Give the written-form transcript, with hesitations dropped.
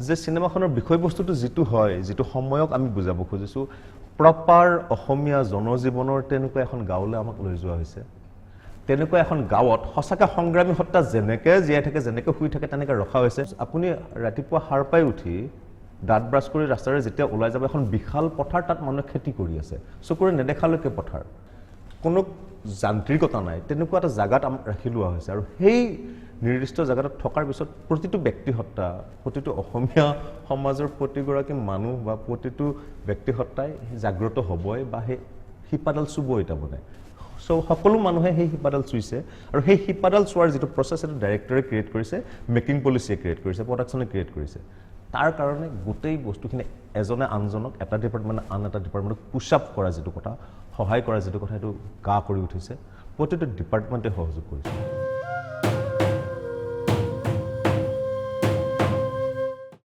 যে চিনেমাখনৰ বিষয়বস্তুটো যিটো হয় যিটো সময়ক আমি বুজাব খুজিছোঁ প্ৰপাৰ অসমীয়া জনজীৱনৰ তেনেকুৱা এখন গাঁৱলৈ আমাক লৈ যোৱা হৈছে তেনেকুৱা এখন গাঁৱত সঁচাকৈ সংগ্ৰামী সত্তা যেনেকৈ জীয়াই থাকে যেনেকৈ শুই থাকে তেনেকৈ ৰখা হৈছে আপুনি ৰাতিপুৱা সাৰ পাই উঠি দাঁত ব্ৰাছ কৰি ৰাস্তাৰে যেতিয়া ওলাই যাব এখন বিশাল পথাৰ তাত মানুহে খেতি কৰি আছে চকুৰে নেদেখালৈকে পথাৰ কোনো যান্ত্ৰিকতা নাই তেনেকুৱা এটা জাগাত ৰাখি লোৱা হৈছে আৰু সেই নিৰ্দিষ্ট জাগাত থকাৰ পিছত প্ৰতিটো ব্যক্তি হত্যা প্ৰতিটো অসমীয়া সমাজৰ প্ৰতিগৰাকী মানুহ বা প্ৰতিটো ব্যক্তি হত্যাই জাগ্ৰত হ'বই বা সেই শিপাডাল চুবই তাৰমানে সকলো মানুহে সেই শিপাডাল চুইছে আৰু সেই শিপাডাল চোৱাৰ যিটো প্ৰচেছ সেইটো ডাইৰেক্টৰে ক্ৰিয়েট কৰিছে মেকিং পলিচিয়ে ক্ৰিয়েট কৰিছে প্ৰডাকশ্যনে ক্ৰিয়েট কৰিছে তাৰ কাৰণে গোটেই বস্তুখিনি এজনে আনজনক এটা ডিপাৰ্টমেণ্টে আন এটা ডিপাৰ্টমেণ্টক পুছ আপ কৰা যিটো কথা সহায় কৰা যিটো কথা সেইটো গা কৰি উঠিছে প্ৰতিটো ডিপাৰ্টমেণ্টে সহযোগ কৰিছে